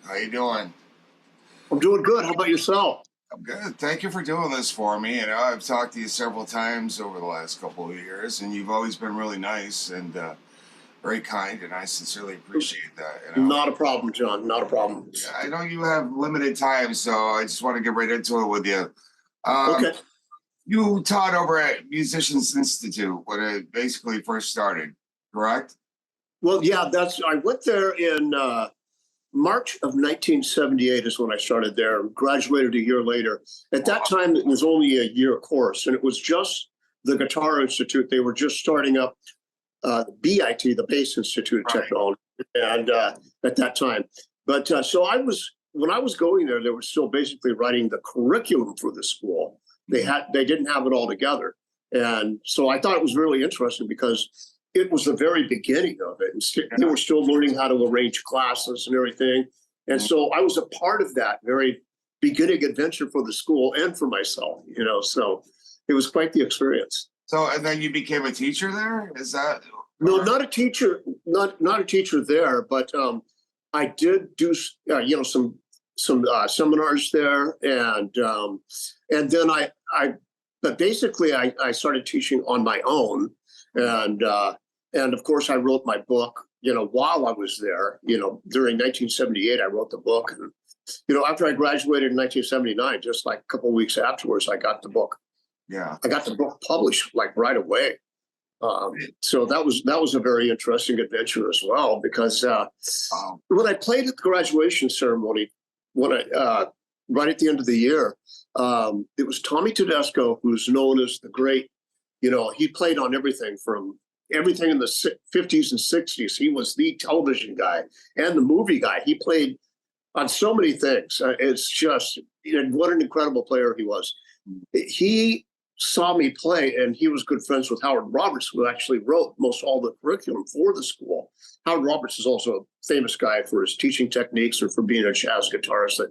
How you doing? I'm doing good. How about yourself? I'm good. Thank you for doing this for me. I've talked to you several times over the last couple of years, and you've always been really nice and very kind, and I sincerely appreciate that. Not a problem, John. Not a problem. I know you have limited time, so I just want to get right into it with you. Okay. You taught over at Musicians Institute when it basically first started, correct? Well, yeah, I went there in March of 1978 is when I started there, graduated a year later. At that time, it was only a year course, and it was just the Guitar Institute. They were just starting up the BIT, the Bass Institute of Technology, and at that time. But so when I was going there, they were still basically writing the curriculum for the school. They didn't have it all together. And so I thought it was really interesting because it was the very beginning of it. And they were still learning how to arrange classes and everything. And so I was a part of that very beginning adventure for the school and for myself, so it was quite the experience. So, and then you became a teacher there? Is that? No, not a teacher, not a teacher there, but I did do, some seminars there. And then but basically I started teaching on my own. And of course I wrote my book, while I was there, during 1978, I wrote the book. And, after I graduated in 1979, just like a couple of weeks afterwards, I got the book. Yeah. I got the book published like right away. So that was a very interesting adventure as well, because when I played at the graduation ceremony, right at the end of the year, it was Tommy Tedesco, who's known as the great, he played on everything in the 50s and 60s. He was the television guy and the movie guy. He played on so many things. It's just, what an incredible player he was. He saw me play, and he was good friends with Howard Roberts, who actually wrote most all the curriculum for the school. Howard Roberts is also a famous guy for his teaching techniques or for being a jazz guitarist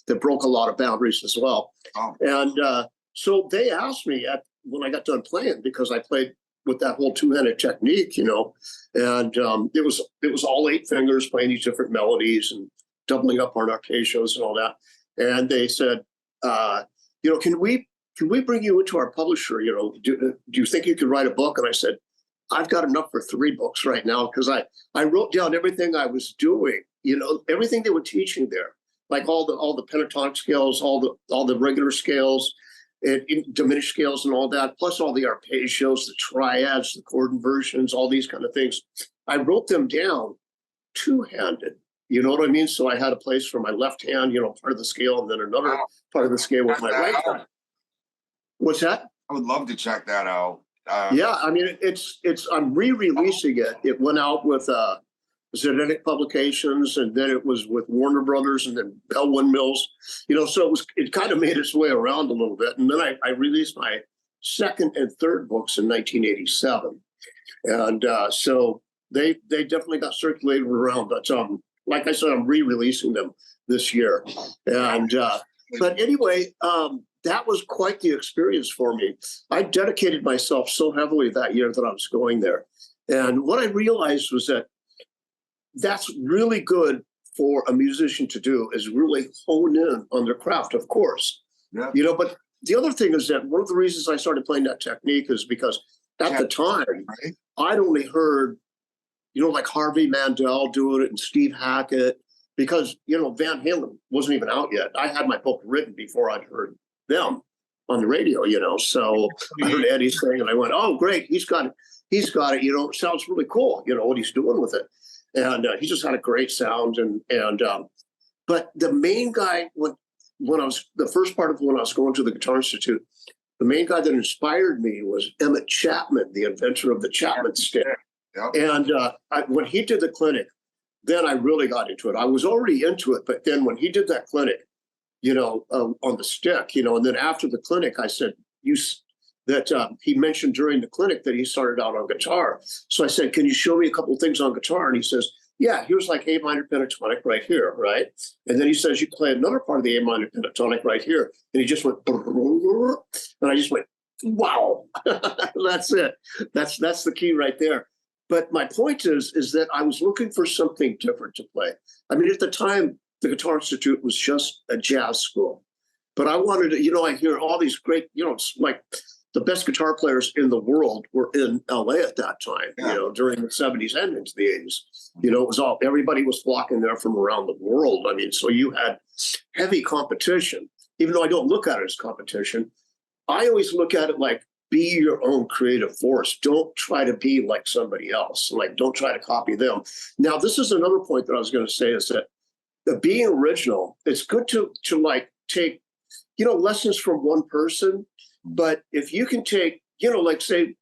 that broke a lot of boundaries as well. Oh. And so they asked me when I got done playing, because I played with that whole two-handed technique, and it was all 8 fingers playing these different melodies and doubling up on arpeggios and all that. And they said, can we bring you into our publisher? Do you think you could write a book? And I said, I've got enough for 3 books right now, because I wrote down everything I was doing, everything they were teaching there, like all the pentatonic scales, all the regular scales, and diminished scales and all that, plus all the arpeggios, the triads, the chord inversions, all these kind of things. I wrote them down two-handed. You know what I mean? So I had a place for my left hand, part of the scale, and then another part of the scale with my right hand. What's that? I would love to check that out. Yeah, I mean, I'm re-releasing it. It went out with Zedenic Publications, and then it was with Warner Brothers, and then Bell Windmills. So it kind of made its way around a little bit. And then I released my second and third books in 1987. And so they definitely got circulated around. But like I said, I'm re-releasing them this year. And but anyway, that was quite the experience for me. I dedicated myself so heavily that year that I was going there. And what I realized was that that's really good for a musician to do, is really hone in on their craft, of course. Yeah. But the other thing is that one of the reasons I started playing that technique is because at the time, I'd only heard, like Harvey Mandel doing it and Steve Hackett, because, Van Halen wasn't even out yet. I had my book written before I'd heard them on the radio, So I heard Eddie sing, and I went, "Oh, great, he's got it. It sounds really cool. What he's doing with it." And he just had a great sound. But the main guy, when I was the first part of when I was going to the Guitar Institute, the main guy that inspired me was Emmett Chapman, the inventor of the Chapman stick. Yep. And when he did the clinic, then I really got into it. I was already into it, but then when he did that clinic, on the stick, and then after the clinic, I said, he mentioned during the clinic that he started out on guitar. So I said, can you show me a couple of things on guitar? And he says, yeah, here's like A minor pentatonic right here, right? And then he says, you play another part of the A minor pentatonic right here. And he just went, and I just went, wow, that's it. That's the key right there. But my point is that I was looking for something different to play. I mean, at the time, the Guitar Institute was just a jazz school. But I wanted to, I hear all these great, it's like the best guitar players in the world were in LA at that time, during the 70s and into the 80s. It was everybody was flocking there from around the world. I mean, so you had heavy competition, even though I don't look at it as competition. I always look at it like, be your own creative force. Don't try to be like somebody else. Like, don't try to copy them. Now, this is another point that I was going to say is that being original, it's good to like take, lessons from one person. But if you can take, like say,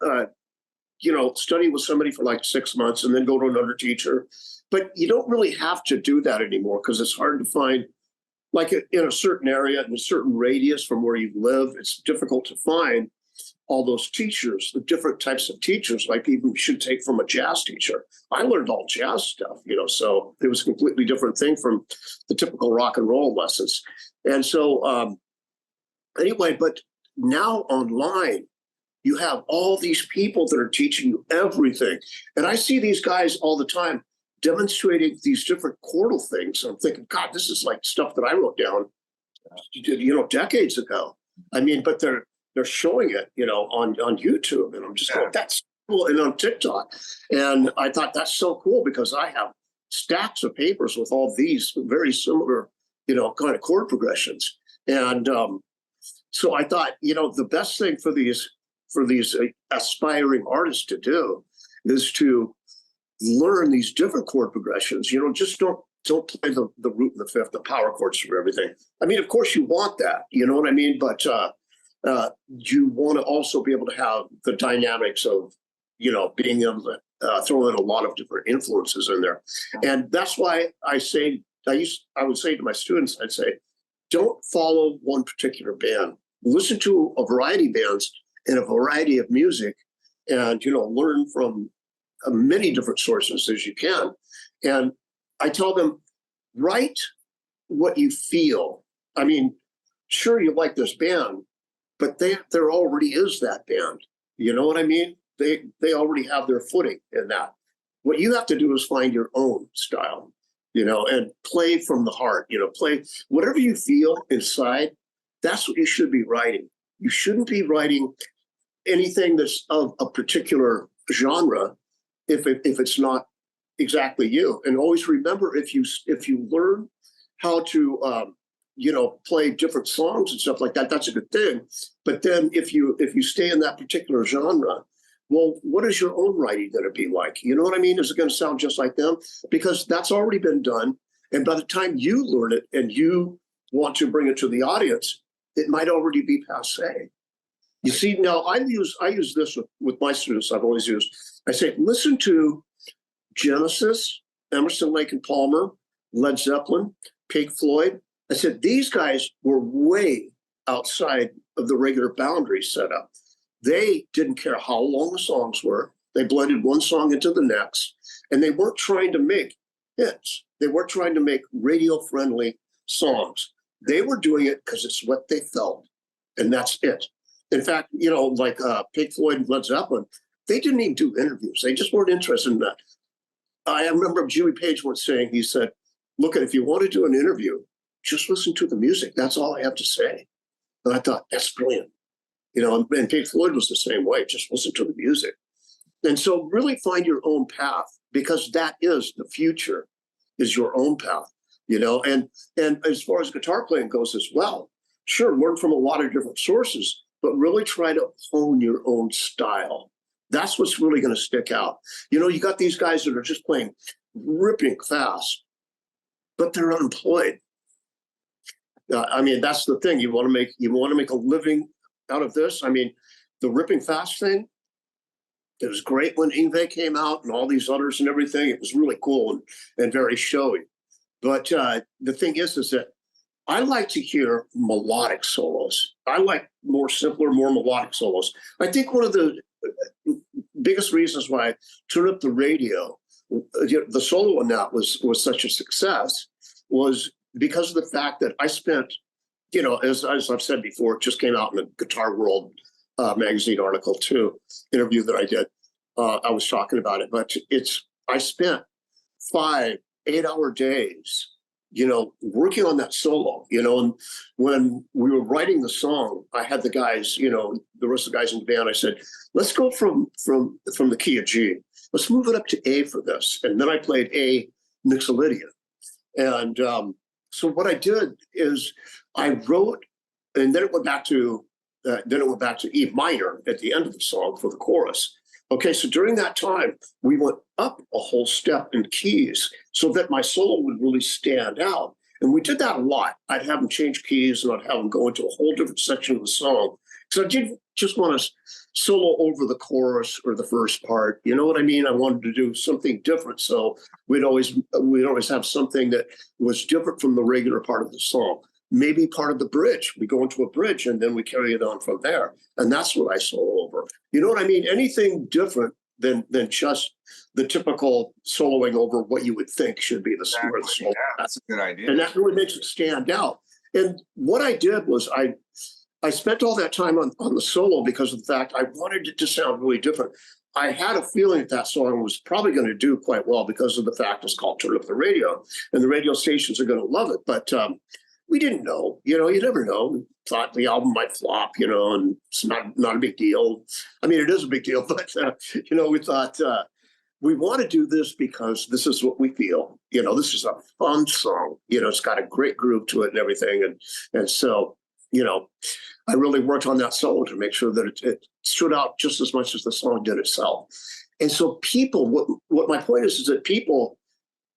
study with somebody for like 6 months and then go to another teacher, but you don't really have to do that anymore because it's hard to find, like in a certain area, in a certain radius from where you live, it's difficult to find all those teachers, the different types of teachers, like even you should take from a jazz teacher. I learned all jazz stuff, so it was a completely different thing from the typical rock and roll lessons. And so anyway, but now online, you have all these people that are teaching you everything. And I see these guys all the time demonstrating these different chordal things. I'm thinking, God, this is like stuff that I wrote down, decades ago. I mean, but they're showing it, on YouTube, and I'm just going, that's cool, and on TikTok. And I thought that's so cool because I have stacks of papers with all these very similar, kind of chord progressions. And so I thought, the best thing for these aspiring artists to do is to learn these different chord progressions. Just don't play the root and the fifth, the power chords for everything. I mean, of course you want that, you know what I mean? But you want to also be able to have the dynamics of, being able to throw in a lot of different influences in there. And that's why I would say to my students, I'd say, don't follow one particular band. Listen to a variety of bands and a variety of music, and learn from many different sources as you can. And I tell them, write what you feel. I mean, sure, you like this band, but there already is that band. You know what I mean? They already have their footing in that. What you have to do is find your own style, and play from the heart. Play whatever you feel inside. That's what you should be writing. You shouldn't be writing anything that's of a particular genre if it's not exactly you. And always remember, if you learn how to play different songs and stuff like that, that's a good thing. But then if you stay in that particular genre, well, what is your own writing going to be like? You know what I mean? Is it going to sound just like them? Because that's already been done. And by the time you learn it and you want to bring it to the audience, it might already be passé. You see, now I use this with my students. I've always used, I say, listen to Genesis, Emerson, Lake and Palmer, Led Zeppelin, Pink Floyd. I said, these guys were way outside of the regular boundaries set up. They didn't care how long the songs were. They blended one song into the next, and they weren't trying to make hits. They weren't trying to make radio-friendly songs. They were doing it because it's what they felt, and that's it. In fact, like Pink Floyd and Led Zeppelin, they didn't even do interviews. They just weren't interested in that. I remember Jimmy Page once saying, he said, look, if you want to do an interview, just listen to the music. That's all I have to say. And I thought, that's brilliant. And Pink Floyd was the same way. Just listen to the music. And so really find your own path, because that is the future, is your own path, and as far as guitar playing goes as well, sure, learn from a lot of different sources, but really try to hone your own style. That's what's really going to stick out. You got these guys that are just playing ripping fast, but they're unemployed. I mean, that's the thing. You want to make a living out of this. I mean, the ripping fast thing, it was great when Yngwie came out and all these others and everything. It was really cool and very showy. But the thing is that I like to hear melodic solos. I like more simpler, more melodic solos. I think one of the biggest reasons why I turned up the radio, the solo on that was such a success, was because of the fact that I spent, as I've said before, it just came out in the Guitar World magazine article too, interview that I did. I was talking about it, but I spent 5 8-hour days working on that solo, and when we were writing the song, I had the guys, the rest of the guys in the band, I said, let's go from the key of G. Let's move it up to A for this. And then I played A Mixolydian. And so what I did is I wrote, and then it went back to E minor at the end of the song for the chorus. Okay, so during that time, we went up a whole step in keys so that my solo would really stand out. And we did that a lot. I'd have them change keys and I'd have them go into a whole different section of the song. So I didn't just want to solo over the chorus or the first part. You know what I mean? I wanted to do something different. So we'd always have something that was different from the regular part of the song. Maybe part of the bridge. We go into a bridge and then we carry it on from there. And that's what I solo over. You know what I mean? Anything different than just the typical soloing over what you would think should be the solo. Yeah, that's a good idea. And that really makes it stand out. And what I did was I spent all that time on the solo because of the fact I wanted it to sound really different. I had a feeling that song was probably going to do quite well because of the fact it's called Turn Up the Radio. And the radio stations are going to love it. But we didn't know, you never know. We thought the album might flop, and it's not a big deal. I mean, it is a big deal, but, we thought we want to do this because this is what we feel. This is a fun song. It's got a great groove to it and everything. And so, I really worked on that solo to make sure that it stood out just as much as the song did itself. And so people, what my point is that people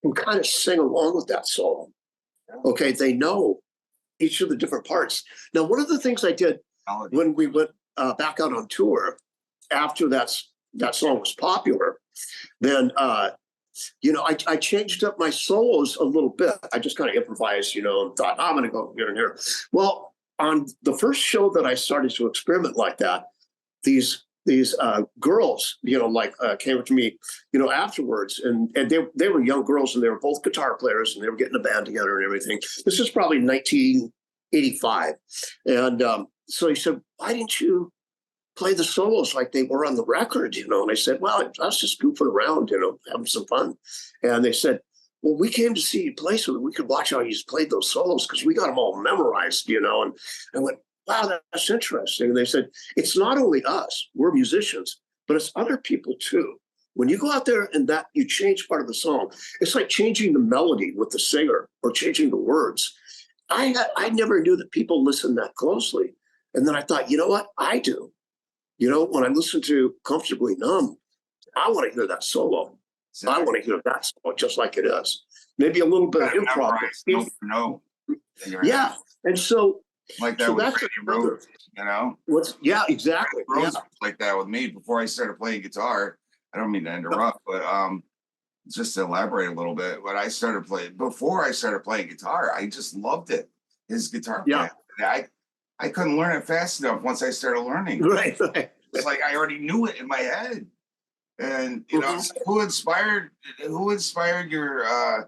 can kind of sing along with that solo. Okay, they know each of the different parts. Now, one of the things I did when we went back out on tour after that song was popular, then I changed up my solos a little bit. I just kind of improvised, and thought, I'm going to go here and here. Well, on the first show that I started to experiment like that, these girls, came up to me, afterwards, and they were young girls, and they were both guitar players, and they were getting a band together and everything. This is probably 1985, and so he said, "Why didn't you play the solos like they were on the record?" And I said, "Well, I was just goofing around, having some fun." And they said, "Well, we came to see you play so that we could watch how you played those solos because we got them all memorized, And I went, "Wow, that's interesting." And they said, "It's not only us, we're musicians, but it's other people too. When you go out there and that you change part of the song, it's like changing the melody with the singer or changing the words." I never knew that people listen that closely. And then I thought, you know what? I do. When I listen to Comfortably Numb, I want to hear that solo. I want to hear that solo just like it is. Maybe a little bit of improv. No. Yeah. And so, like that so with that's Brady Rhodes, Yeah, exactly. Rhodes was like that with me before I started playing guitar. I don't mean to interrupt, but just to elaborate a little bit, before I started playing guitar, I just loved it. His guitar playing. I couldn't learn it fast enough once I started learning. Right. It's like I already knew it in my head. And who inspired your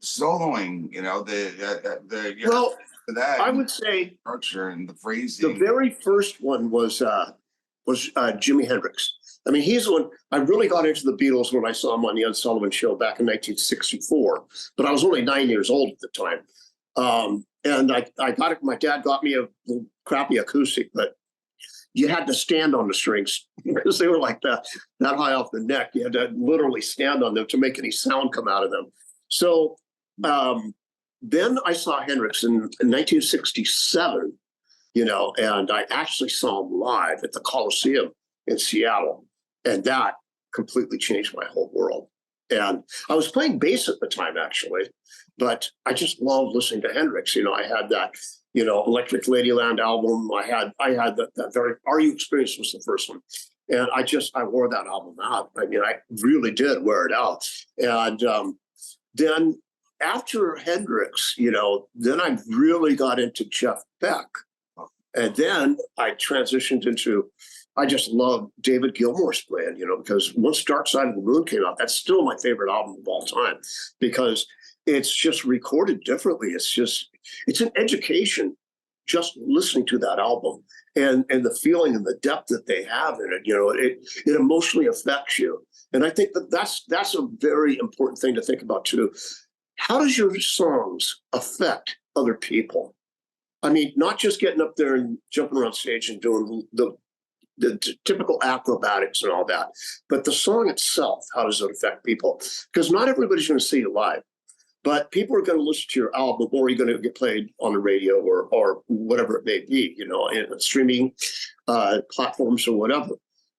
soloing, I would say structure and the phrasing. The very first one was Jimi Hendrix. I mean, he's the one. I really got into the Beatles when I saw him on the Ed Sullivan Show back in 1964, but I was only 9 years old at the time. And I got it. My dad got me a little crappy acoustic, but you had to stand on the strings because they were like that high off the neck. You had to literally stand on them to make any sound come out of them. So then I saw Hendrix in 1967, and I actually saw him live at the Coliseum in Seattle. And that completely changed my whole world. And I was playing bass at the time, actually, but I just loved listening to Hendrix. I had that, Electric Ladyland album. I had that very, Are You Experience was the first one. And I wore that album out. I mean, I really did wear it out. And then after Hendrix, then I really got into Jeff Beck. And then I transitioned into, I just love David Gilmour's band, because once Dark Side of the Moon came out, that's still my favorite album of all time because it's just recorded differently. It's an education just listening to that album and the feeling and the depth that they have in it. It emotionally affects you. And I think that's a very important thing to think about too. how does your songs affect other people? I mean, not just getting up there and jumping around stage and doing the typical acrobatics and all that, but the song itself, how does it affect people? Because not everybody's going to see you live, but people are going to listen to your album, or you're going to get played on the radio or whatever it may be, you know, in streaming platforms or whatever.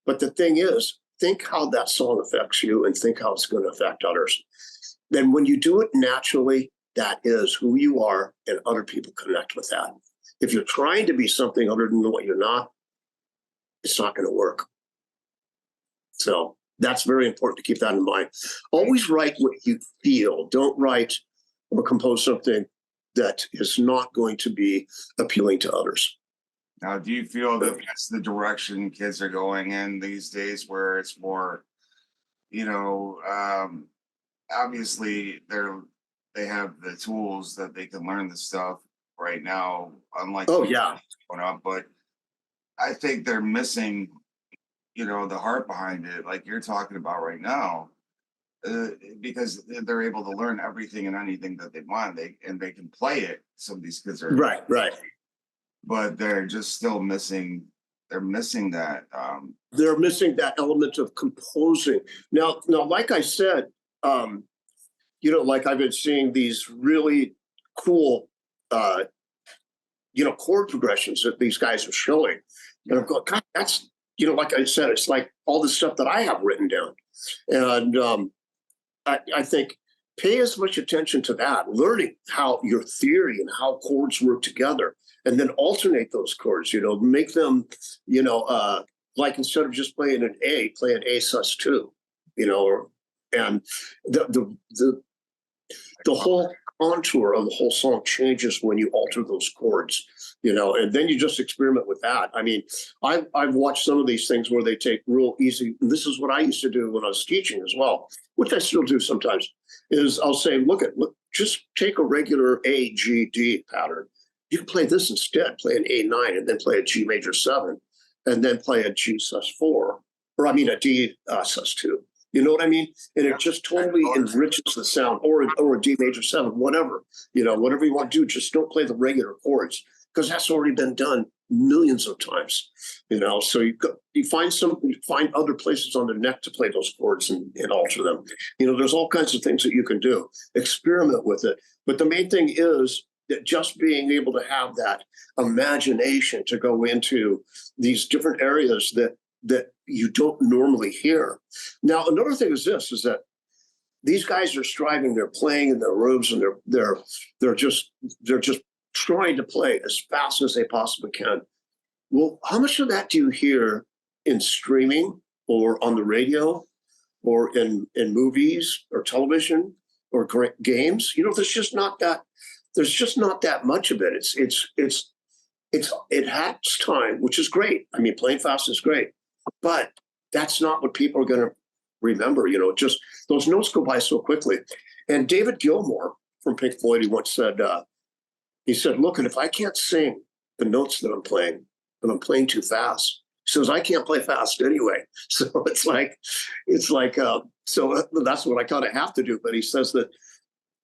But the thing is, think how that song affects you and think how it's going to affect others. Then when you do it naturally, that is who you are, and other people connect with that. If you're trying to be something other than what you're not, it's not going to work. So that's very important to keep that in mind. Always write what you feel. Don't write or compose something that is not going to be appealing to others. Now, do you feel that that's the direction kids are going in these days, where it's more, you know, obviously they have the tools that they can learn the stuff right now, unlike going up, but I think they're missing, you know, the heart behind it, like you're talking about right now, because they're able to learn everything and anything that they want. They can play it. Some of these kids are right, but they're just still missing. They're missing that. They're missing that element of composing. Now, like I said, you know, like I've been seeing these really cool, you know, chord progressions that these guys are showing. And I'm going, God, that's, you know, like I said, it's like all the stuff that I have written down. And I think pay as much attention to that, learning how your theory and how chords work together, and then alternate those chords, you know, make them, you know, like instead of just playing an A, play an A sus2, you know, and the whole contour of the whole song changes when you alter those chords, you know, and then you just experiment with that. I mean, I've watched some of these things where they take real easy, and this is what I used to do when I was teaching as well, which I still do sometimes, is I'll say, look, just take a regular A, G, D pattern. You can play this instead, play an A9 and then play a G major 7 and then play a G sus4, or I mean a D sus2. You know what I mean? And it just totally enriches the sound, or a D major 7, whatever, you know, whatever you want to do, just don't play the regular chords, because that's already been done millions of times, you know. So you find other places on the neck to play those chords and alter them. You know, there's all kinds of things that you can do. Experiment with it. But the main thing is that just being able to have that imagination to go into these different areas that you don't normally hear. Now, another thing is this, is that these guys are striving, they're playing in their rooms, and they're just trying to play as fast as they possibly can. Well, how much of that do you hear in streaming or on the radio or in movies or television or games? You know, there's just not that much of it. It has time, which is great. I mean, playing fast is great, but that's not what people are going to remember. You know, just those notes go by so quickly. And David Gilmour from Pink Floyd, he once said, he said, look, and if I can't sing the notes that I'm playing, then I'm playing too fast. He says, I can't play fast anyway. So so that's what I kind of have to do. But he says that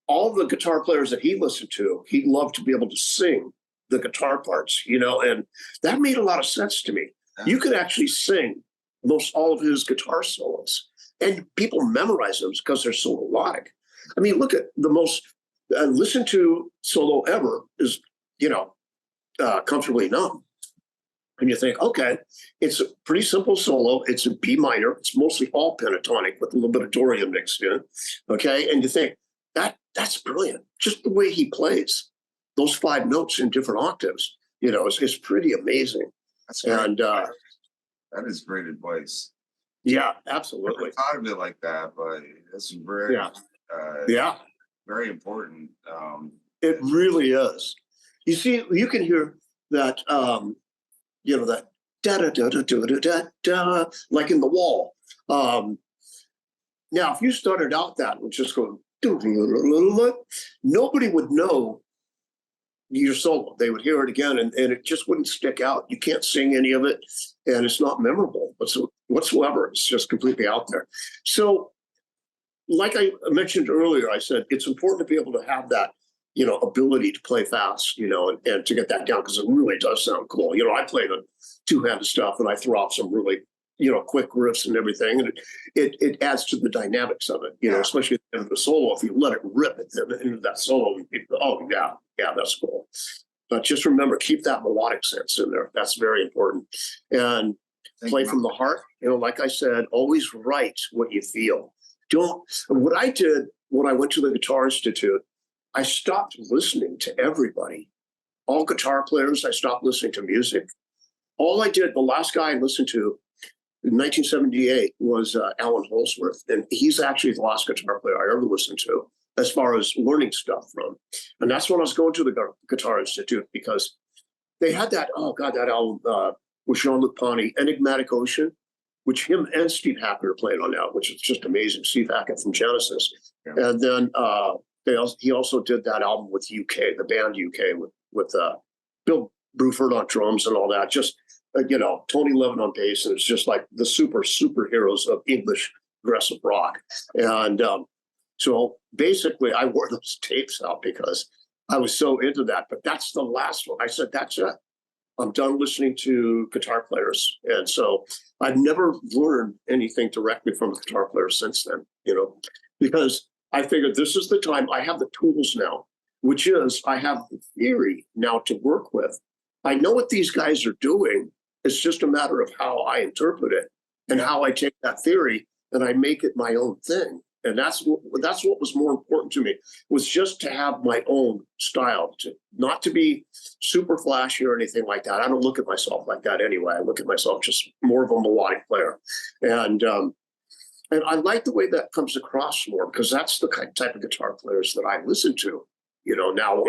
all the guitar players that he listened to, he loved to be able to sing the guitar parts, you know, and that made a lot of sense to me. You could actually sing most all of his guitar solos, and people memorize them because they're so melodic. I mean, look at the most listened to solo ever is, you know, Comfortably Numb. And you think, okay, it's a pretty simple solo. It's in B minor. It's mostly all pentatonic with a little bit of Dorian mixed in. Okay. And you think that's brilliant. Just the way he plays those 5 notes in different octaves, you know, it's pretty amazing. That's great. And that is great advice. Yeah, absolutely. I thought of it like that, but it's very, very important. It really is. You see, you can hear that, you know, that da da da da da da da, like in The Wall. Now, if you started out that with just going, nobody would know your solo. They would hear it again, and it just wouldn't stick out. You can't sing any of it, and it's not memorable whatsoever. It's just completely out there. So like I mentioned earlier, I said it's important to be able to have that, ability to play fast, and to get that down because it really does sound cool. I play the two-handed stuff and I throw out some really, quick riffs and everything, and it adds to the dynamics of it, especially in the solo. If you let it rip into that solo, oh yeah, that's cool. But just remember, keep that melodic sense in there. That's very important. And play from the heart. Like I said, always write what you feel. What I did when I went to the Guitar Institute, I stopped listening to everybody. All guitar players, I stopped listening to music. All I did, the last guy I listened to in 1978 was Alan Holsworth. And he's actually the last guitar player I ever listened to as far as learning stuff from. And that's when I was going to the Guitar Institute because they had that album with Jean-Luc Ponty, Enigmatic Ocean, which him and Steve Hackett played on that, which is just amazing. Steve Hackett from Genesis. Yeah. And then he also did that album with UK, the band UK, with Bill Bruford on drums and all that. Just, Tony Levin on bass. And it's just like the superheroes of English progressive rock. And so basically I wore those tapes out because I was so into that. But that's the last one. I said, that's it. I'm done listening to guitar players. And so I've never learned anything directly from a guitar player since then, because I figured this is the time. I have the tools now, which is I have the theory now to work with. I know what these guys are doing. It's just a matter of how I interpret it and how I take that theory and I make it my own thing. And that's what was more important to me, was just to have my own style, not to be super flashy or anything like that. I don't look at myself like that anyway. I look at myself just more of a melodic player. And I like the way that comes across more because that's the type of guitar players that I listen to. Now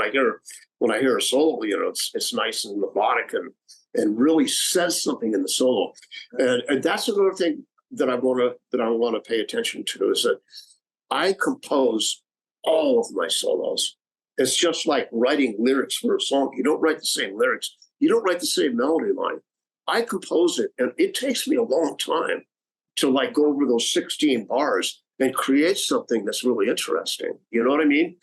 when I hear a solo, it's nice and melodic and really says something in the solo. And that's another thing that I want to pay attention to is that I compose all of my solos. It's just like writing lyrics for a song. You don't write the same lyrics. You don't write the same melody line. I compose it, and it takes me a long time to go over those 16 bars and create something that's really interesting. You know what I mean?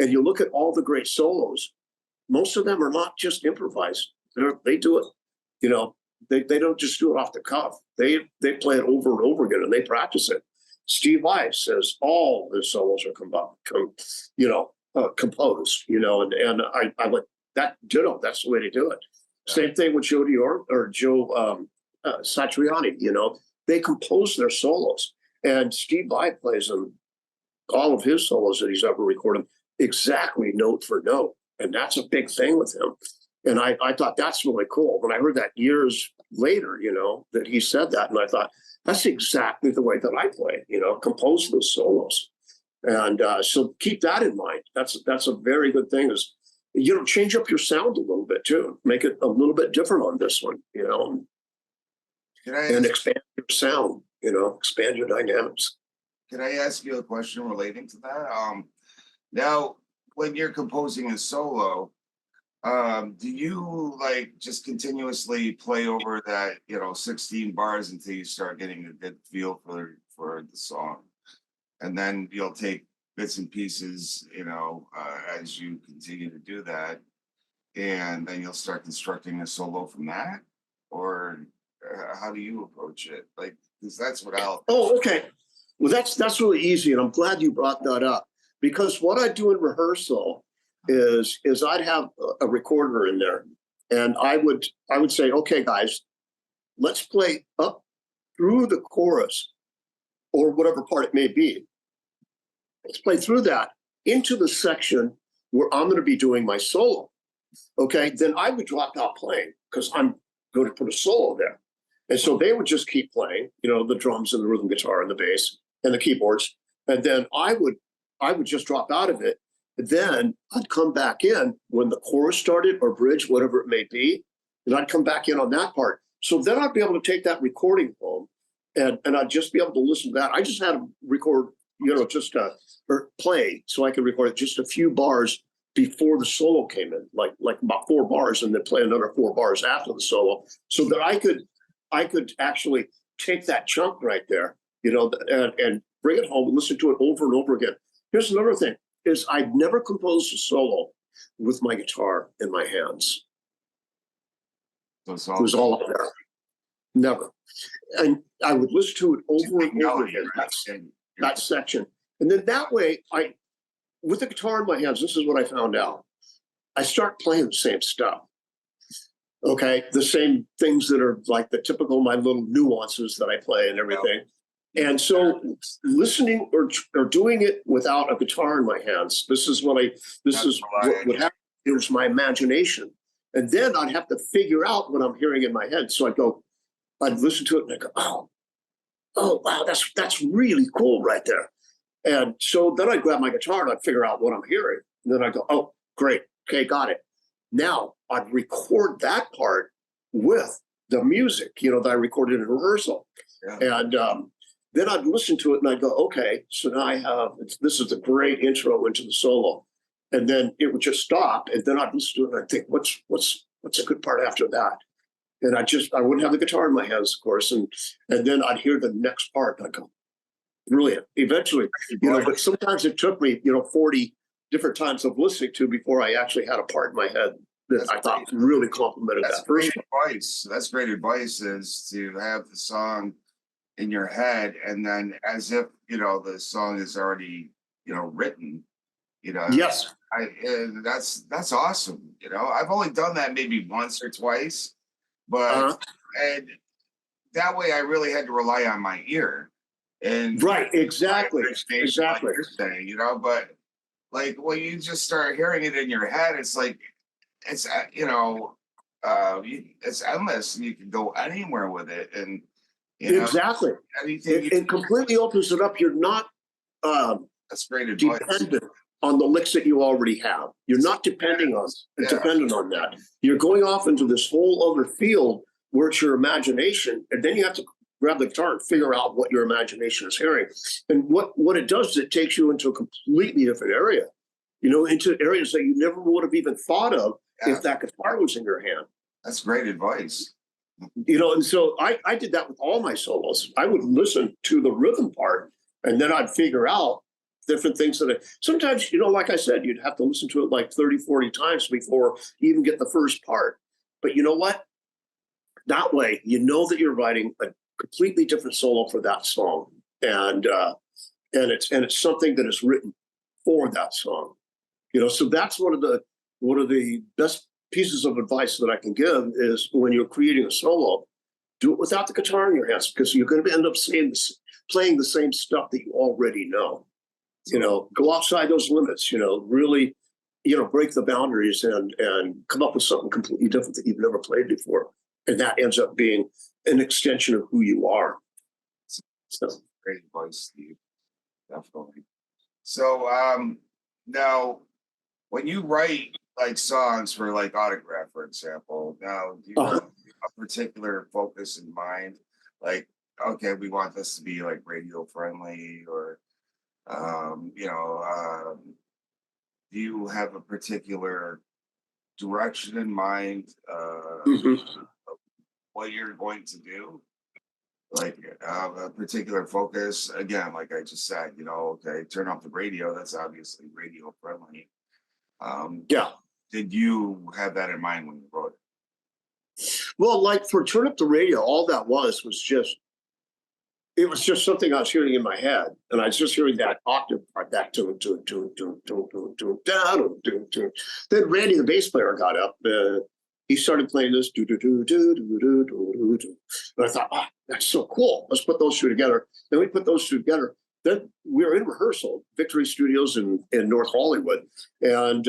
And you look at all the great solos, most of them are not just improvised. They do it, they don't just do it off the cuff. They play it over and over again and they practice it. Steve Vai says all the solos are composed, and I like that ditto. That's the way to do it. Yeah. Same thing with Joe Dior or Joe Satriani, they compose their solos, and Steve Vai plays them, all of his solos that he's ever recorded, exactly note for note. And that's a big thing with him. And I thought that's really cool. When I heard that years later, that he said that, and I thought, that's exactly the way that I play, compose those solos. And so keep that in mind. That's a very good thing is, change up your sound a little bit too. Make it a little bit different on this one, and expand your sound, expand your dynamics. Can I ask you a question relating to that? Now, when you're composing a solo, do you just continuously play over that 16 bars until you start getting a good feel for the song, and then you'll take bits and pieces as you continue to do that, and then you'll start constructing a solo from that? Or how do you approach it? Because that's what I'll okay, well that's really easy, and I'm glad you brought that up, because what I do in rehearsal is I'd have a recorder in there, and I would say, okay, guys, let's play up through the chorus or whatever part it may be. Let's play through that into the section where I'm going to be doing my solo. Okay, then I would drop out playing because I'm going to put a solo there. And so they would just keep playing, the drums and the rhythm guitar and the bass and the keyboards. And then I would just drop out of it. Then I'd come back in when the chorus started or bridge, whatever it may be, and I'd come back in on that part. So then I'd be able to take that recording home and I'd just be able to listen to that. I just had to record, or play so I could record just a few bars before the solo came in, like about 4 bars, and then play another 4 bars after the solo, so that I could actually take that chunk right there, and bring it home and listen to it over and over again. Here's another thing, is I've never composed a solo with my guitar in my hands. So It was all up there. Never. And I would listen to it over and over again, that section. And then that way, with the guitar in my hands, this is what I found out. I start playing the same stuff. Okay, the same things that are like the typical, my little nuances that I play and everything. And so listening or doing it without a guitar in my hands, this is what would happen. It was my imagination. And then I'd have to figure out what I'm hearing in my head. So I'd listen to it and I go, oh, wow, that's really cool right there. And so then I'd grab my guitar and I'd figure out what I'm hearing. And then I'd go, oh, great. Okay, got it. Now I'd record that part with the music, that I recorded in rehearsal. Yeah. And then I'd listen to it and I'd go, okay, so now this is a great intro into the solo. And then it would just stop. And then I'd listen to it and I'd think, what's a good part after that? And I wouldn't have the guitar in my hands, of course. And then I'd hear the next part and I'd go, brilliant. Eventually, but sometimes it took me, 40 different times of listening to before I actually had a part in my head that I thought really complimented that first advice. That's great advice, is to have the song in your head and then as if, the song is already, written, Yes. That's awesome. I've only done that maybe once or twice, but and that way I really had to rely on my ear. And right, exactly. Like you're saying, but like when you just start hearing it in your head, it's like it's it's endless, and you can go anywhere with it, and exactly anything. It completely opens it up. You're not that's great advice. Dependent on the licks that you already have. You're not dependent on that. You're going off into this whole other field where it's your imagination, and then you have to grab the guitar and figure out what your imagination is hearing. And what it does is it takes you into a completely different area, into areas that you never would have even thought of if that guitar was in your hand. That's great advice. And so I did that with all my solos. I would listen to the rhythm part, and then I'd figure out different things sometimes, like I said, you'd have to listen to it like 30, 40 times before you even get the first part. But you know what? That way, that you're writing a completely different solo for that song, and it's something that is written for that song. So that's one of the best pieces of advice that I can give is when you're creating a solo, do it without the guitar in your hands, because you're going to end up playing the same stuff that you already know. Go outside those limits. Really, break the boundaries and come up with something completely different that you've never played before. And that ends up being an extension of who you are. So great advice, Steve. Definitely. So now when you write like songs for like Autograph, for example, now do you have a particular focus in mind? Like, okay, we want this to be like radio friendly, or do you have a particular direction in mind? What you're going to do, like a particular focus. Again, like I just said, okay, turn off the radio. That's obviously radio friendly. Did you have that in mind when you wrote it? Well, like for Turn Up the Radio, all that was just something I was hearing in my head, and I was just hearing that octave part, that tune. Then Randy, the bass player, got up. He started playing this do do do do do do do do, and I thought, that's so cool. Let's put those two together. Then we put those two together. Then we were in rehearsal, Victory Studios in North Hollywood, and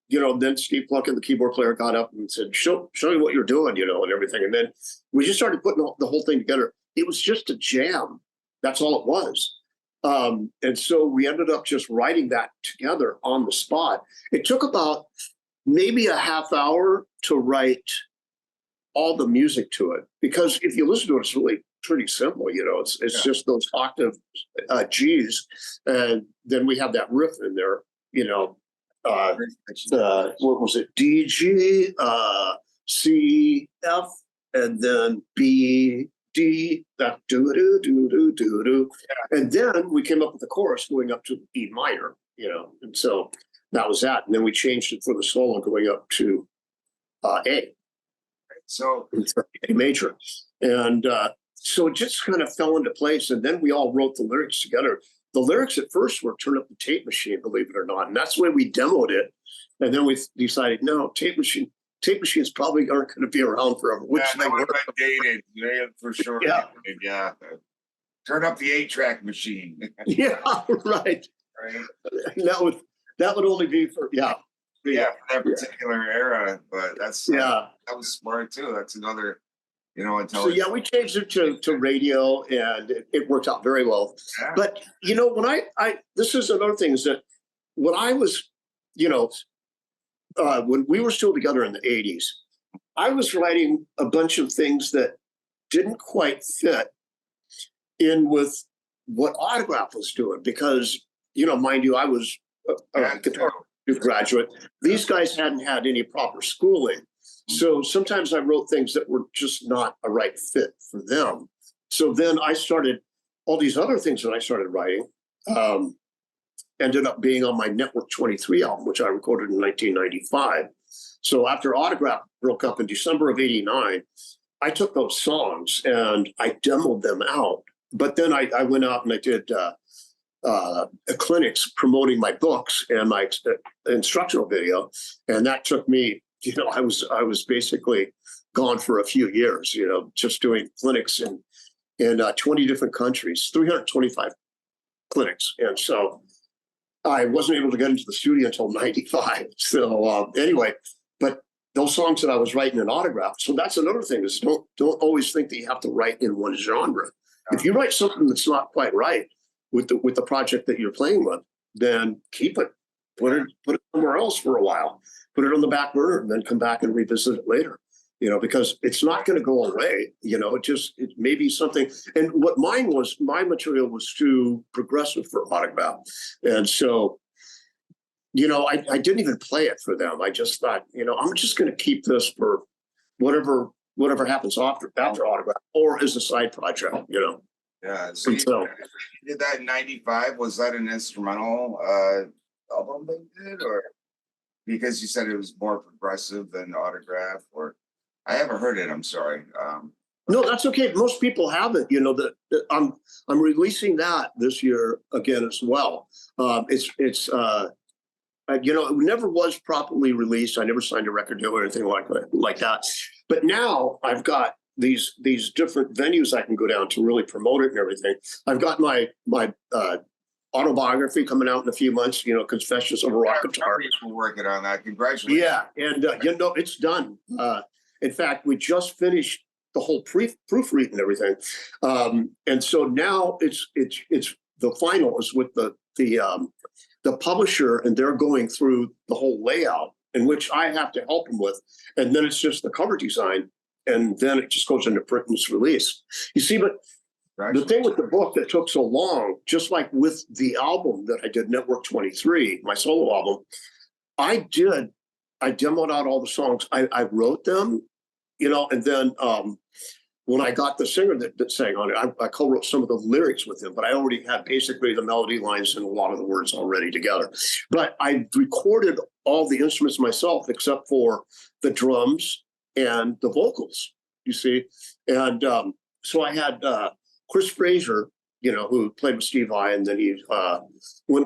then Steve Plunkett, the keyboard player, got up and said, "Show me what you're doing," and everything. And then we just started putting the whole thing together. It was just a jam. That's all it was. And so we ended up just writing that together on the spot. It took about maybe a half hour to write all the music to it, because if you listen to it, it's really pretty simple. It's just those octave G's, and then we have that riff in there. What was it? D, G, C, F, and then B, D, that do do do do do do, and then we came up with the chorus going up to E minor, and so that was that. And then we changed it for the solo going up to A. So A major, and so it just kind of fell into place. And then we all wrote the lyrics together. The lyrics at first were "Turn Up the Tape Machine," believe it or not, and that's when we demoed it. And then we decided, no, tape machines probably aren't going to be around forever. Which they would have been dated, for sure. Yeah. Turn up the 8-track machine. Yeah, right. That would only be for for that particular era. But that was smart too. That's another, intelligent. So we changed it to radio, and it worked out very well. Yeah. But when I this is another thing, is that when I was, when we were still together in the 80s, I was writing a bunch of things that didn't quite fit in with what Autograph was doing, because, mind you, I was a guitar graduate. These guys hadn't had any proper schooling. So sometimes I wrote things that were just not a right fit for them. So then I started, all these other things that I started writing ended up being on my Network 23 album, which I recorded in 1995. So after Autograph broke up in December of '89, I took those songs and I demoed them out. But then I went out and I did clinics promoting my books and my instructional video. And that took me, I was basically gone for a few years, just doing clinics in 20 different countries, 325 clinics. And so I wasn't able to get into the studio until '95. So anyway, but those songs that I was writing in Autograph. So that's another thing, is don't always think that you have to write in one genre. If you write something that's not quite right with the project that you're playing with, then keep it, put it somewhere else for a while, put it on the back burner, and then come back and revisit it later. Because it's not going to go away. It may be something. And what my material was too progressive for Autograph. And so, I didn't even play it for them. I just thought, I'm just going to keep this for whatever happens after Autograph, or as a side project, Yeah. So you did that in '95. Was that an instrumental album they did, or because you said it was more progressive than Autograph? Or I haven't heard it. I'm sorry. No, that's okay. Most people haven't. I'm releasing that this year again as well. It never was properly released. I never signed a record deal or anything like that. But now I've got these different venues I can go down to really promote it and everything. I've got my autobiography coming out in a few months. Confessions of a Rock Guitar. We're working on that. Congratulations. Yeah, and it's done. In fact, we just finished the whole proofread and everything, and so now it's the final is with the publisher, and they're going through the whole layout, in which I have to help them with, and then it's just the cover design, and then it just goes into print and it's released. You see, but the thing with the book that took so long, just like with the album that I did, Network 23, my solo album, I demoed out all the songs. I wrote them, and then when I got the singer that sang on it, I co-wrote some of the lyrics with him, but I already had basically the melody lines and a lot of the words already together. But I recorded all the instruments myself, except for the drums and the vocals, you see. And so I had Chris Frazier, who played with Steve Vai, and then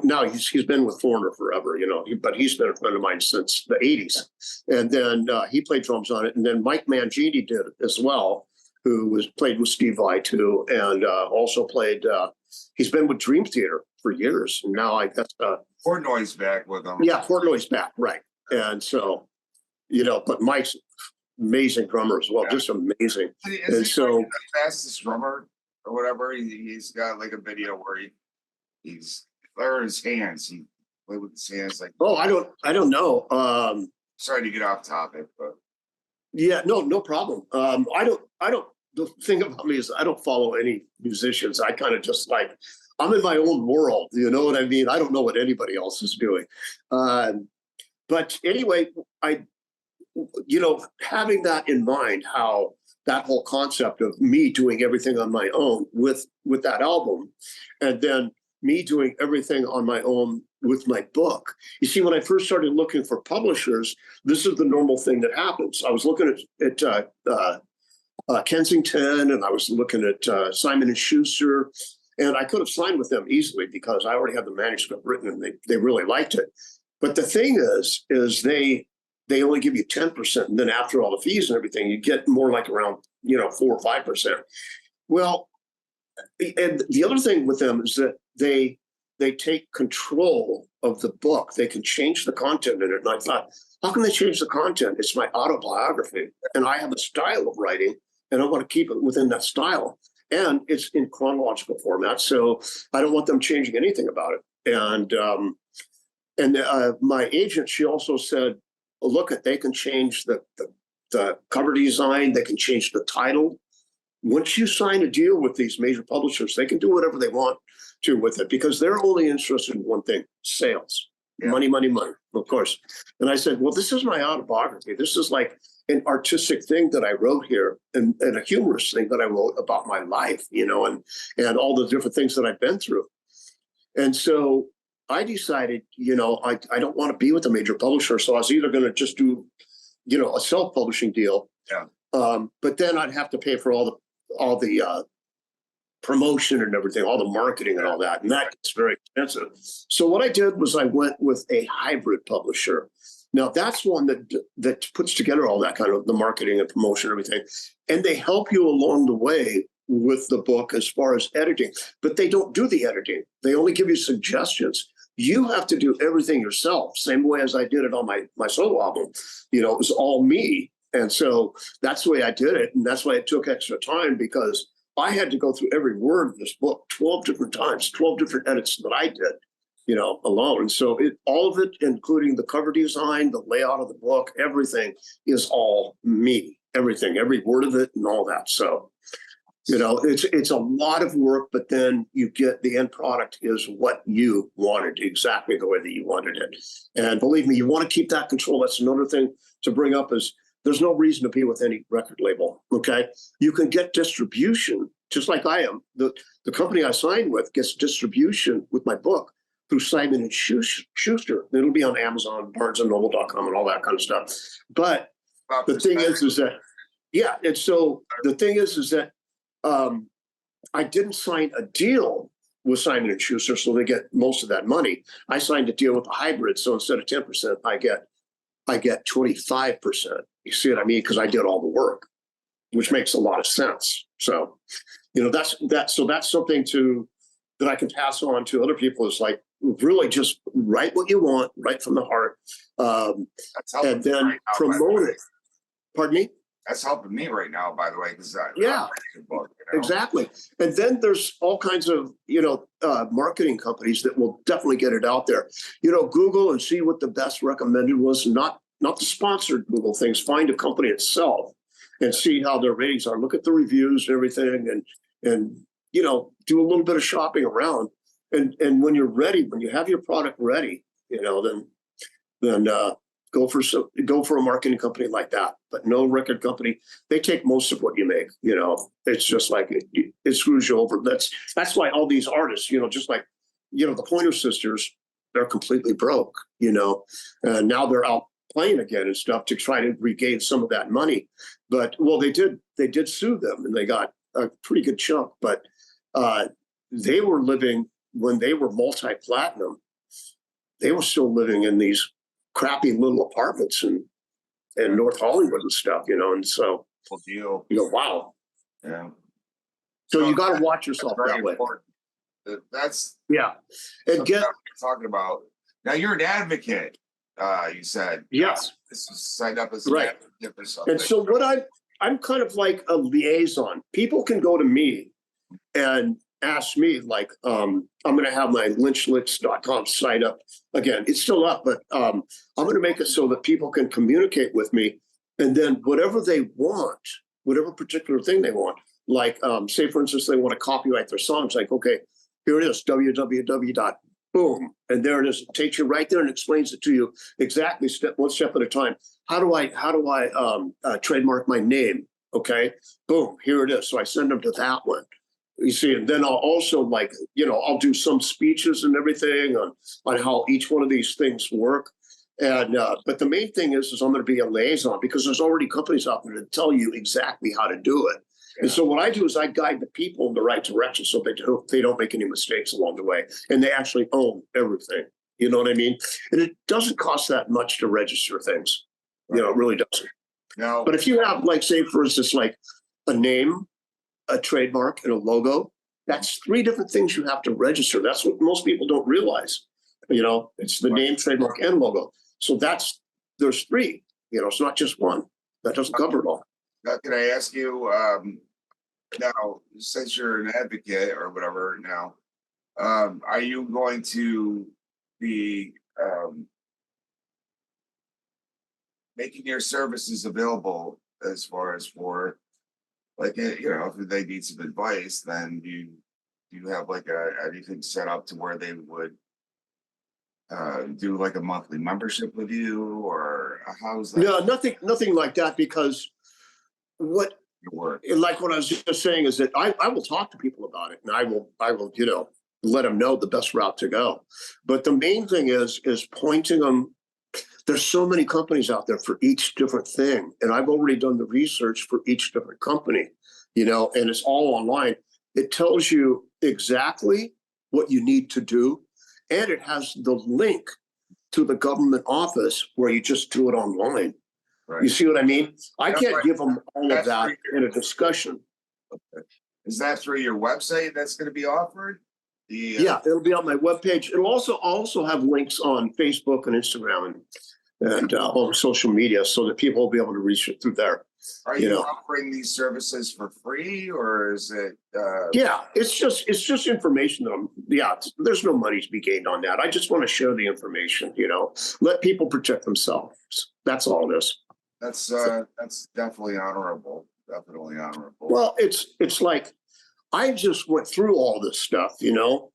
now he's been with Foreigner forever, but he's been a friend of mine since the '80s. And then he played drums on it, and then Mike Mangini did it as well, who played with Steve Vai too, and also played. He's been with Dream Theater for years, and now I guess Portnoy's back with him. Yeah, Portnoy's back, right? And so, but Mike's amazing drummer as well, just amazing. Is he the fastest drummer or whatever? He's got like a video where he's or his hands. He played with his hands like. Oh, I don't know. Sorry to get off topic, but. Yeah, no problem. I don't. The thing about me is I don't follow any musicians. I kind of just I'm in my own world. You know what I mean? I don't know what anybody else is doing. But anyway, having that in mind, how that whole concept of me doing everything on my own with that album, and then me doing everything on my own with my book. You see, when I first started looking for publishers, this is the normal thing that happens. I was looking at Kensington, and I was looking at Simon and Schuster, and I could have signed with them easily because I already had the manuscript written and they really liked it. But the thing is they only give you 10%, and then after all the fees and everything, you get more like around 4 or 5%. Well, and the other thing with them is that they take control of the book. They can change the content in it. And I thought, how can they change the content? It's my autobiography, and I have a style of writing, and I want to keep it within that style. And it's in chronological format, so I don't want them changing anything about it. And my agent, she also said, look, they can change the cover design, they can change the title. Once you sign a deal with these major publishers, they can do whatever they want to with it because they're only interested in one thing: sales. Yeah. Money, money, money, of course. And I said, well, this is my autobiography. This is like an artistic thing that I wrote here, and a humorous thing that I wrote about my life, and all the different things that I've been through. And so I decided, I don't want to be with a major publisher. So I was either going to just do, a self-publishing deal. Yeah. But then I'd have to pay for all the promotion and everything, all the marketing and all that. And that gets very expensive. So what I did was I went with a hybrid publisher. Now that's one that puts together all that kind of the marketing and promotion and everything. And they help you along the way with the book as far as editing, but they don't do the editing. They only give you suggestions. You have to do everything yourself, same way as I did it on my solo album. It was all me. And so that's the way I did it. And that's why it took extra time, because I had to go through every word of this book 12 different times, 12 different edits that I did, alone. And so all of it, including the cover design, the layout of the book, everything is all me, everything, every word of it and all that. So, it's a lot of work, but then you get the end product is what you wanted, exactly the way that you wanted it. And believe me, you want to keep that control. That's another thing to bring up is there's no reason to be with any record label, okay? You can get distribution, just like I am. The company I signed with gets distribution with my book through Simon and Schuster. It'll be on Amazon, BarnesandNoble.com, and all that kind of stuff. But the thing is that, yeah, and so the thing is that I didn't sign a deal with Simon and Schuster, so they get most of that money. I signed a deal with a hybrid, so instead of 10%, I get 25%. You see what I mean? Because I did all the work, which makes a lot of sense. So, that's something that I can pass on to other people. Is like really just write what you want, right from the heart, and then right now, promote it. Pardon me? That's helping me right now, by the way, because yeah, book, exactly. And then there's all kinds of marketing companies that will definitely get it out there. Google and see what the best recommended was, not the sponsored Google things. Find a company itself and see how their ratings are. Look at the reviews and everything, and do a little bit of shopping around. And when you're ready, when you have your product ready, then go for a marketing company like that. But no record company, they take most of what you make. It's just like it screws you over. That's why all these artists, just like the Pointer Sisters, they're completely broke. And now they're out playing again and stuff to try to regain some of that money. But they did sue them, and they got a pretty good chunk. But they were living, when they were multi-platinum, they were still living in these crappy little apartments in North Hollywood and stuff, and so wow. Yeah. So you got to watch yourself that way. That's and get talking about. Now you're an advocate. You said yes. This was signed up as right. An advocate or something. And so what I'm kind of like a liaison. People can go to me and ask me, like, I'm going to have my lynchlicks.com site up again. It's still up, but I'm going to make it so that people can communicate with me, and then whatever they want, whatever particular thing they want, like say for instance they want to copyright their songs, like, okay, here it is, www.boom, and there it is. It takes you right there and explains it to you exactly one step at a time. How do I trademark my name? Okay, boom, here it is. So I send them to that one. You see, and then I'll also I'll do some speeches and everything on how each one of these things work. And but the main thing is I'm going to be a liaison because there's already companies out there that tell you exactly how to do it. And so what I do is I guide the people in the right direction so they don't make any mistakes along the way, and they actually own everything. You know what I mean? And it doesn't cost that much to register things. You know, it really doesn't. No. But if you have, like, say, for instance, like a name, a trademark, and a logo, that's 3 different things you have to register. That's what most people don't realize. You know, it's the name, trademark, and logo. So there's 3. You know, it's not just one. That doesn't cover it all. Now, can I ask you, now, since you're an advocate or whatever now, are you going to be making your services available as far as for, like, if they need some advice, then do you have like anything set up to where they would do like a monthly membership with you, or how's that No, nothing like that, because what work? like what I was just saying is that I will talk to people about it, and I will let them know the best route to go. But the main thing is pointing them. There's so many companies out there for each different thing, and I've already done the research for each different company, and it's all online. It tells you exactly what you need to do, and it has the link to the government office where you just do it online. Right. You see what I mean? I That's can't right. give them all of That's that right. in a discussion. Is that through your website that's going to be offered? Yeah, it'll be on my webpage. It'll also have links on Facebook and Instagram and on social media, so that people will be able to reach it through there. Are you offering these services for free, or is it? Yeah, it's just information that there's no money to be gained on that. I just want to share the information. Let people protect themselves. That's all it is. That's definitely honorable. Definitely honorable. Well, it's like, I just went through all this stuff.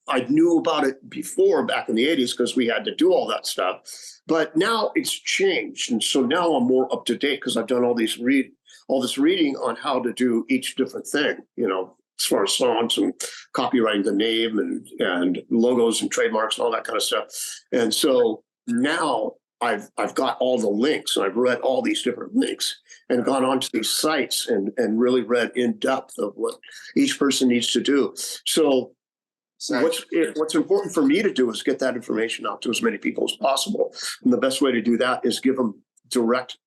I knew about it before, back in the 80s, because we had to do all that stuff. But now it's changed. And so now I'm more up to date because I've done all this reading on how to do each different thing, as far as songs and copyrighting the name and logos and trademarks and all that kind of stuff. And so now I've got all the links, and I've read all these different links and gone onto these sites and really read in depth of what each person needs to do. So what's important for me to do is get that information out to as many people as possible. And the best way to do that is give them direct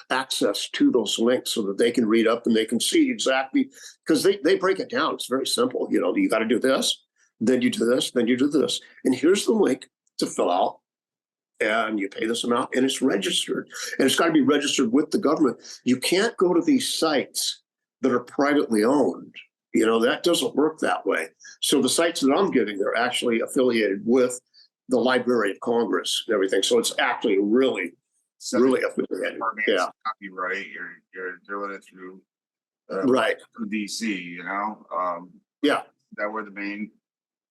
access to those links so that they can read up and they can see exactly, because they break it down. It's very simple. You got to do this, then you do this, then you do this. And here's the link to fill out. And you pay this amount, and it's registered. And it's got to be registered with the government. You can't go to these sites that are privately owned. That doesn't work that way. So the sites that I'm giving, they're actually affiliated with the Library of Congress and everything. So it's actually really affiliated. Yeah. Copyright. You're doing it through right. Through DC. Yeah. That were the main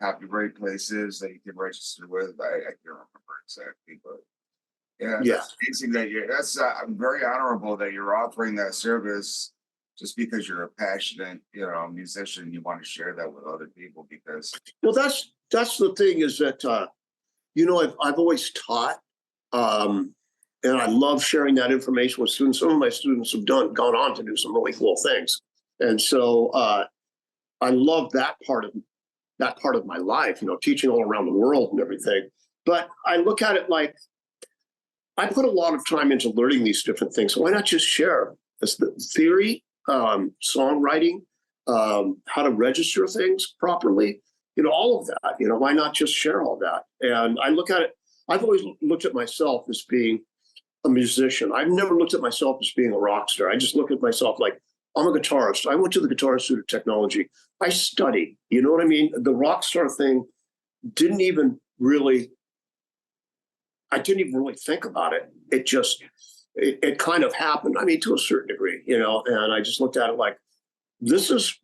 copyright places that you can register with. I can't remember exactly, but that's amazing that I'm very honorable that you're offering that service, just because you're a passionate, musician. You want to share that with other people, because that's the thing is that I've always taught, and I love sharing that information with students. Some of my students have gone on to do some really cool things, and so I love that part of my life, teaching all around the world and everything. But I look at it like, I put a lot of time into learning these different things. So why not just share this theory, songwriting, how to register things properly, all of that, why not just share all that? And I look at it, I've always looked at myself as being a musician. I've never looked at myself as being a rock star. I just look at myself like, I'm a guitarist. I went to the Guitar Institute of Technology. I studied, you know what I mean? The rock star thing I didn't even really think about it. It kind of happened. I mean, to a certain degree, and I just looked at it like, this is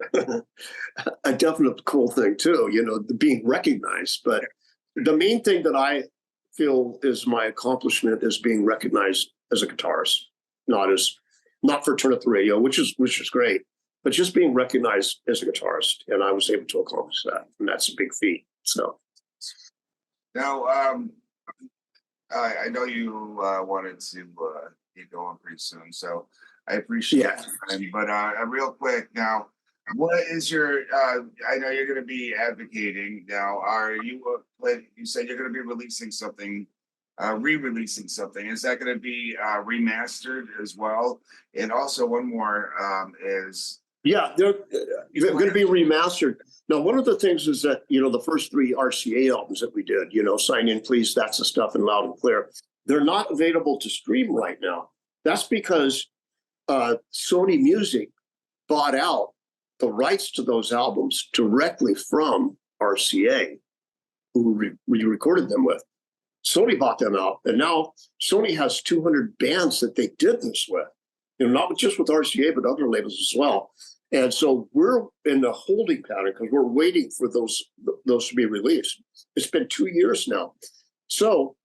a definite cool thing too, being recognized. But the main thing that I feel is my accomplishment is being recognized as a guitarist, not as not for Turn Up the Radio, which is great, but just being recognized as a guitarist, and I was able to accomplish that, and that's a big feat. So Now, I know you wanted to get going pretty soon, so I appreciate yeah. it. But real quick now, what is your? I know you're going to be advocating now. Are you? You said you're going to be releasing something, re-releasing something. Is that going to be remastered as well? And also, one more is. Yeah, they're going to be remastered. Now, one of the things is that, the first 3 RCA albums that we did, Sign In Please, That's the Stuff, and Loud and Clear, they're not available to stream right now. That's because Sony Music bought out the rights to those albums directly from RCA, who we recorded them with. Sony bought them out, and now Sony has 200 bands that they did this with, not just with RCA, but other labels as well. And so we're in the holding pattern because we're waiting for those to be released. It's been 2 years now. So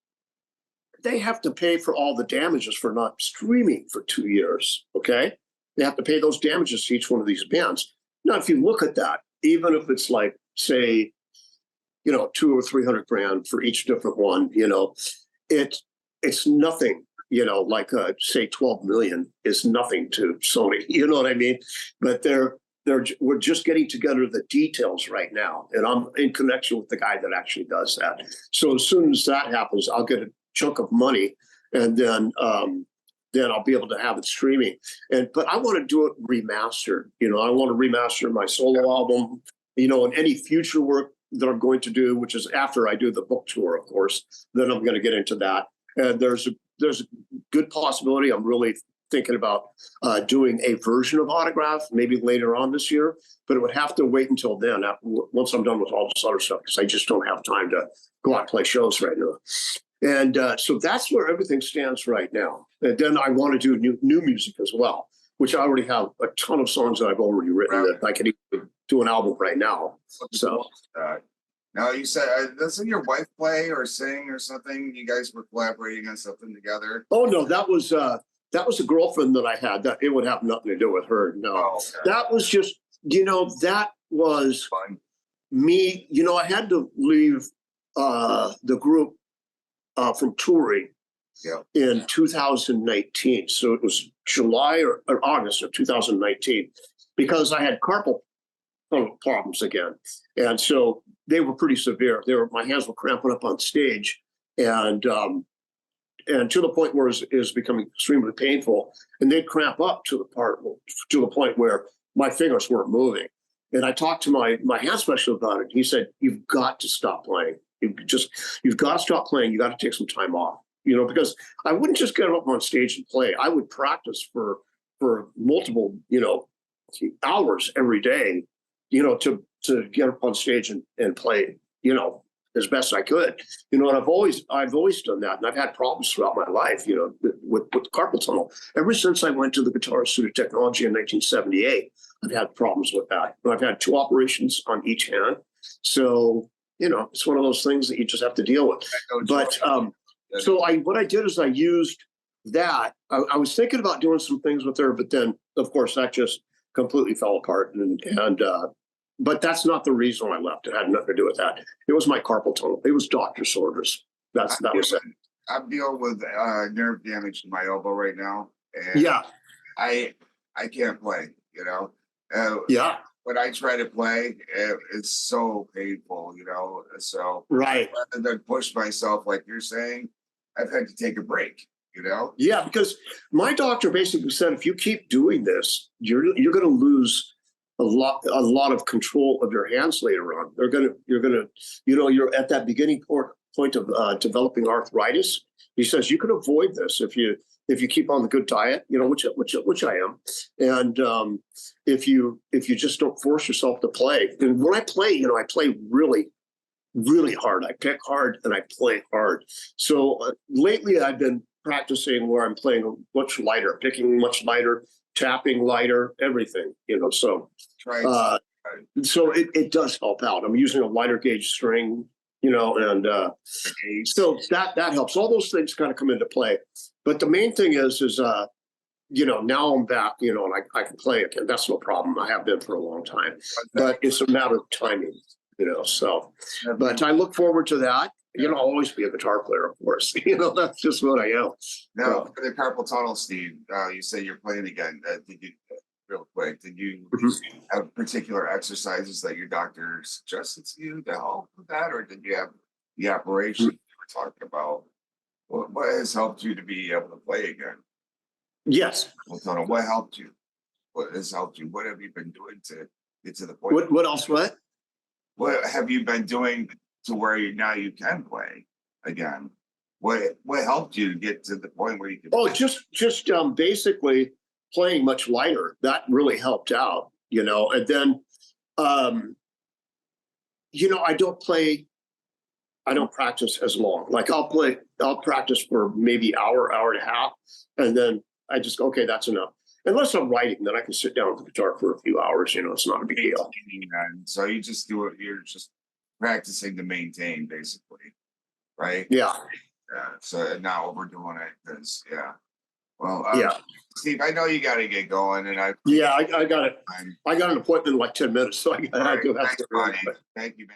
they have to pay for all the damages for not streaming for 2 years, okay? They have to pay those damages to each one of these bands. Now, if you look at that, even if it's like, say, 200 or 300 grand for each different one, it's nothing. Like say 12 million is nothing to Sony. You know what I mean? But we're just getting together the details right now, and I'm in connection with the guy that actually does that. So as soon as that happens, I'll get a chunk of money, and then I'll be able to have it streaming. But I want to do it remastered. I want to remaster my solo album. And any future work that I'm going to do, which is after I do the book tour, of course. Then I'm going to get into that. And there's a good possibility. I'm really thinking about doing a version of Autograph maybe later on this year, but it would have to wait until then, once I'm done with all this other stuff, because I just don't have time to go out and play shows right now. And so that's where everything stands right now. And then I want to do new music as well, which I already have a ton of songs that I've already written that I can even do an album right now. So. Now, you said, doesn't your wife play or sing or something? You guys were collaborating on something together? Oh, no, that was a girlfriend that I had. That it would have nothing to do with her. No, okay. That was just, that was fun. Me. I had to leave the group from touring in 2019. So it was July or August of 2019, because I had carpal problems again. And so they were pretty severe. My hands were cramping up on stage, and to the point where it was becoming extremely painful. And they'd cramp up to the point where my fingers weren't moving. And I talked to my hand specialist about it. He said, "You've got to stop playing. You've got to stop playing. You got to take some time off." Because I wouldn't just get up on stage and play. I would practice for multiple hours every day, to get up on stage and play, as best I could, and I've always done that. And I've had problems throughout my life, with carpal tunnel. Ever since I went to the Guitar Institute of Technology in 1978, I've had problems with that. And I've had 2 operations on each hand. So, it's one of those things that you just have to deal with. But what I did is I used that. I was thinking about doing some things with her, but then of course that just completely fell apart. But that's not the reason I left. It had nothing to do with that. It was my carpal tunnel. It was doctor's orders. That was it. I'm dealing with nerve damage to my elbow right now. And yeah. I can't play, Yeah. When I try to play, it's so painful, So right. Rather than push myself, like you're saying, I've had to take a break, Yeah, because my doctor basically said, if you keep doing this, you're going to lose a lot of control of your hands later on. You're at that beginning point of developing arthritis. He says you can avoid this if you keep on the good diet, which I am, and if you just don't force yourself to play. And when I play, I play really, really hard. I pick hard and I play hard. So lately I've been practicing where I'm playing much lighter, picking much lighter, tapping lighter, everything, so so it does help out. I'm using a lighter gauge string, and so that helps. All those things kind of come into play. But the main thing is now I'm back, and I can play again. That's no problem. I have been for a long time, but it's a matter of timing, so, but I look forward to that. I'll always be a guitar player, of course. That's just what I am. Now, for the carpal tunnel, Steve, you say you're playing again. Did you, real quick, did you have particular exercises that your doctor suggested to you to help with that, or did you have the operation you were talking about? What has helped you to be able to play again? Yes. Carpal tunnel. What helped you? What has helped you? What have you been doing to get to the point? What else? What have you been doing to where now you can play again? What helped you to get to the point where you can? Oh, just basically playing much lighter. That really helped out, and then I don't practice as long. Like I'll practice for maybe hour and a half, and then I just okay, that's enough. Unless I'm writing, then I can sit down with the guitar for a few hours. It's not a big deal. So you just do it. You're just practicing to maintain, basically, right? Yeah. So not overdoing it, because Well, yeah. Steve, I know you got to get going, and I got it. I got an appointment in like 10 minutes, so I got to go. Thanks, buddy. Thank you, man.